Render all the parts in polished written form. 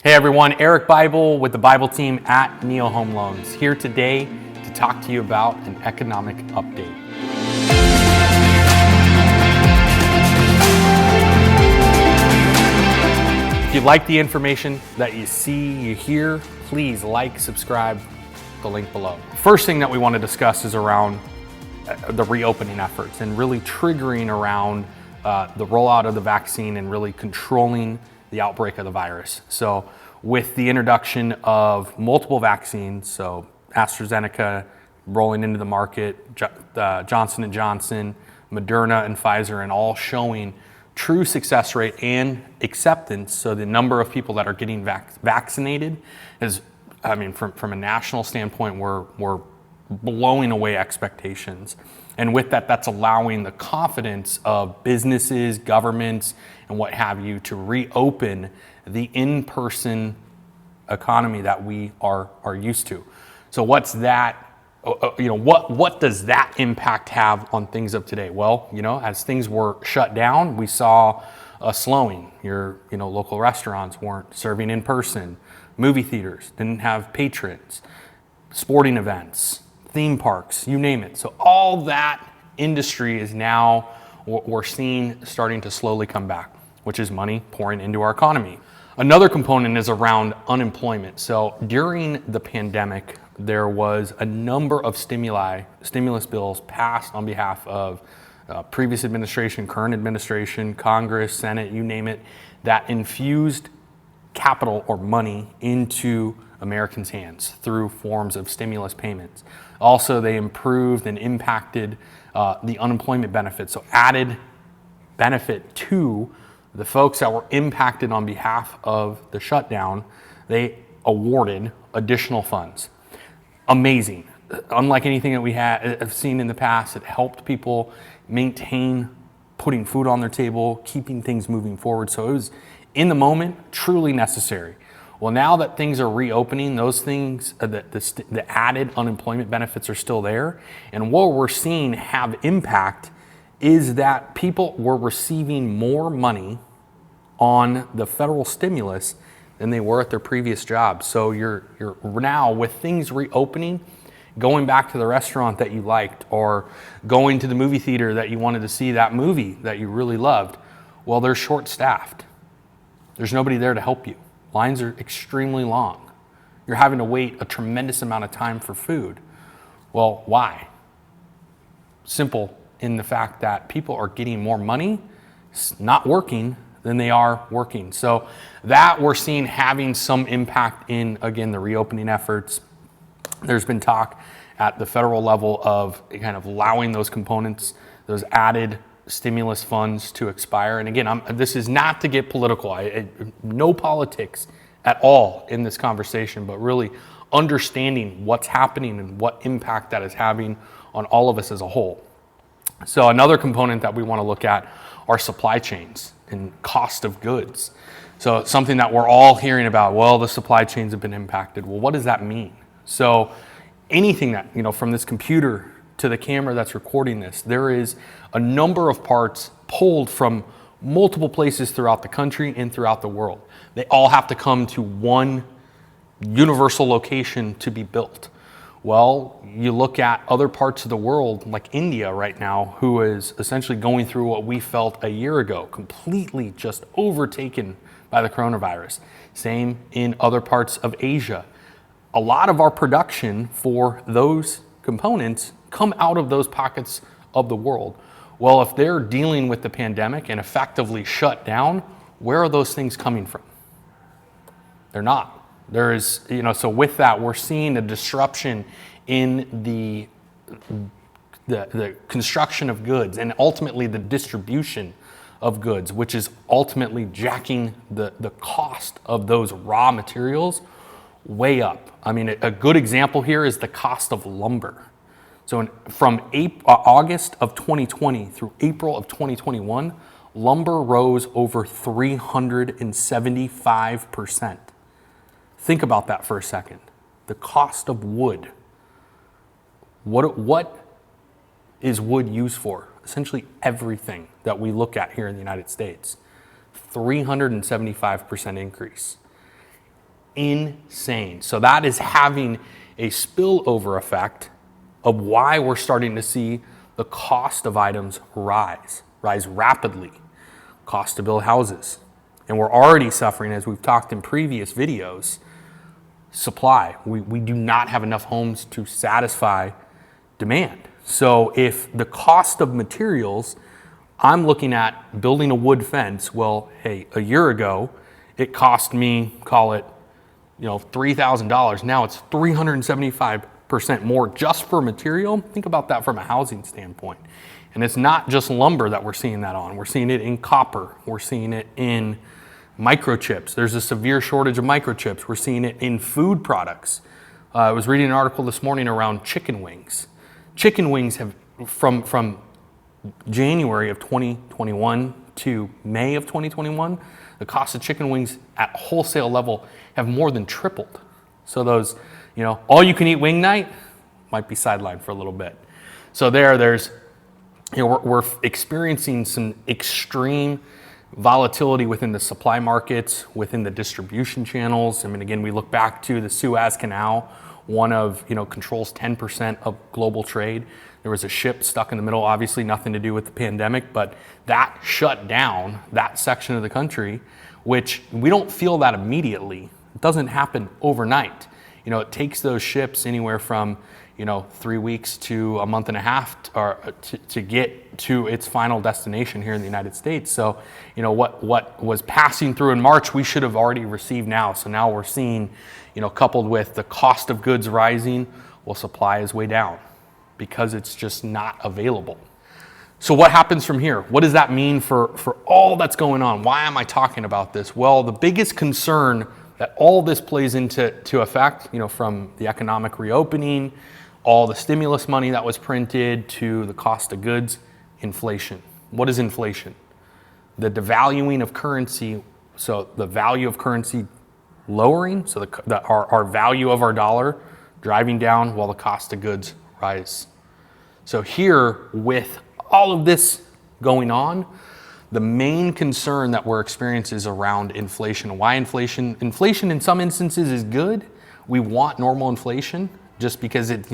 Hey everyone, Eric Bible with the Bible team at Neo Home Loans, here today to talk to you about an economic update. If you like the information that you see, you hear, please like, subscribe, the link below. First thing that we want to discuss is around the reopening efforts and really triggering around the rollout of the vaccine and really controlling the outbreak of the virus. So with the introduction of multiple vaccines, so AstraZeneca rolling into the market, Johnson & Johnson, Moderna and Pfizer, and all showing true success rate and acceptance. So the number of people that are getting vaccinated is, from a national standpoint, we're blowing away expectations. And with that, that's allowing the confidence of businesses, governments, and what have you to reopen the in-person economy that we are used to. So what's that? What does that impact have on things of today? Well, as things were shut down, we saw a slowing. Your local restaurants weren't serving in person. Movie theaters didn't have patrons. Sporting events, theme parks, you name it. So all that industry is now, we're seeing starting to slowly come back, which is money pouring into our economy. Another component is around unemployment. So during the pandemic, there was a number of stimulus bills passed on behalf of previous administration, current administration, Congress, Senate, you name it, that infused capital or money into Americans' hands through forms of stimulus payments. Also, they improved and impacted the unemployment benefit, so added benefit to the folks that were impacted on behalf of the shutdown. They awarded additional funds. Amazing. Unlike anything that we have seen in the past, it helped people maintain putting food on their table, keeping things moving forward. So it was, in the moment, truly necessary. Well, now that things are reopening, those things, the added unemployment benefits are still there. And what we're seeing have impact is that people were receiving more money on the federal stimulus than they were at their previous jobs. So you're now, with things reopening, going back to the restaurant that you liked or going to the movie theater that you wanted to see that movie that you really loved, well, they're short-staffed. There's nobody there to help you. Lines are extremely long. You're having to wait a tremendous amount of time for food. Well, why? Simple in the fact that people are getting more money not working than they are working. So that we're seeing having some impact in, again, the reopening efforts. There's been talk at the federal level of kind of allowing those components, those added stimulus funds to expire. And again, this is not to get political. No politics at all in this conversation, but really understanding what's happening and what impact that is having on all of us as a whole. So another component that we want to look at are supply chains and cost of goods. So something that we're all hearing about, well, the supply chains have been impacted. Well, what does that mean? So anything that, from this computer to the camera that's recording this, there is a number of parts pulled from multiple places throughout the country and throughout the world. They all have to come to one universal location to be built. Well, you look at other parts of the world, like India right now, who is essentially going through what we felt a year ago, completely just overtaken by the coronavirus. Same in other parts of Asia. A lot of our production for those components come out of those pockets of the world. Well, if they're dealing with the pandemic and effectively shut down, where are those things coming from? They're not. There is, so with that, we're seeing a disruption in the construction of goods and ultimately the distribution of goods, which is ultimately jacking the cost of those raw materials way up. A good example here is the cost of lumber. So from August of 2020 through April of 2021, lumber rose over 375%. Think about that for a second. The cost of wood. What is wood used for? Essentially everything that we look at here in the United States. 375% increase. insane. So that is having a spillover effect of why we're starting to see the cost of items rise rapidly, cost to build houses. And we're already suffering, as we've talked in previous videos, supply. We do not have enough homes to satisfy demand. So if the cost of materials, I'm looking at building a wood fence, well, hey, a year ago, it cost me, call it, $3,000. Now it's 375% more just for material. Think about that from a housing standpoint. And it's not just lumber that we're seeing that on. We're seeing it in copper. We're seeing it in microchips. There's a severe shortage of microchips. We're seeing it in food products. I was reading an article this morning around chicken wings. Chicken wings have, from January of 2021 to May of 2021, the cost of chicken wings at wholesale level have more than tripled. So those, all you can eat wing night might be sidelined for a little bit. So there's, we're experiencing some extreme volatility within the supply markets, within the distribution channels. I mean, again, we look back to the Suez Canal, one of, controls 10% of global trade. There was a ship stuck in the middle, obviously nothing to do with the pandemic, but that shut down that section of the country, which we don't feel that immediately. It doesn't happen overnight. It takes those ships anywhere from, 3 weeks to a month and a half to get to its final destination here in the United States. So, what was passing through in March, we should have already received now. So now we're seeing, coupled with the cost of goods rising, well, supply is way down because it's just not available. So what happens from here? What does that mean for all that's going on? Why am I talking about this? Well, the biggest concern that all this plays into effect, from the economic reopening, all the stimulus money that was printed, to the cost of goods, inflation. What is inflation? The devaluing of currency, so the value of currency lowering, so our value of our dollar driving down while the cost of goods rise. So here, with all of this going on, the main concern that we're experiencing is around inflation. Why inflation? Inflation in some instances is good. We want normal inflation just because it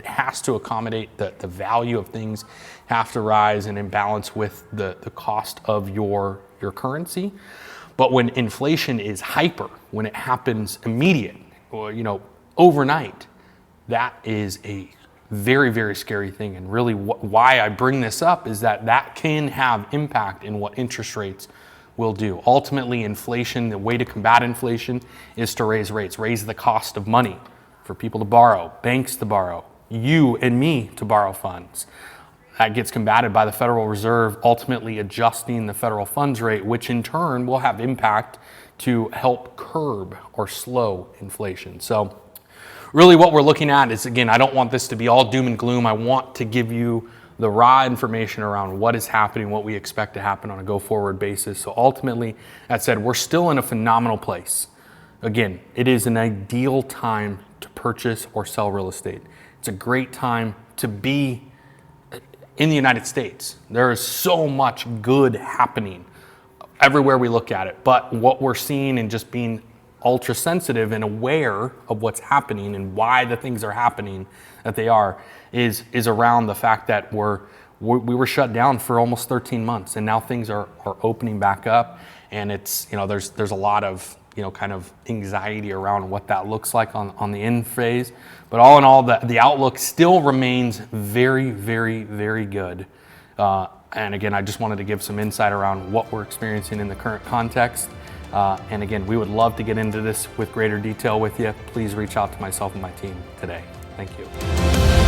has to accommodate the value of things have to rise and in balance with the cost of your currency. But when inflation is hyper, when it happens immediate or overnight, that is a very, very scary thing. And really why I bring this up is that can have impact in what interest rates will do. Ultimately, inflation, the way to combat inflation is to raise rates, raise the cost of money for people to borrow, banks to borrow, you and me to borrow funds. That gets combated by the Federal Reserve, ultimately adjusting the federal funds rate, which in turn will have impact to help curb or slow inflation. So really what we're looking at is, again, I don't want this to be all doom and gloom. I want to give you the raw information around what is happening, what we expect to happen on a go-forward basis. So ultimately, that said, we're still in a phenomenal place. Again, it is an ideal time to purchase or sell real estate. It's a great time to be in the United States. There is so much good happening everywhere we look at it. But what we're seeing and just being ultra sensitive and aware of what's happening and why the things are happening that they are is around the fact that we were shut down for almost 13 months and now things are opening back up, and it's there's a lot of kind of anxiety around what that looks like on the end phase. But all in all, the outlook still remains very, very, very good. And again, I just wanted to give some insight around what we're experiencing in the current context. And again, we would love to get into this with greater detail with you. Please reach out to myself and my team today. Thank you.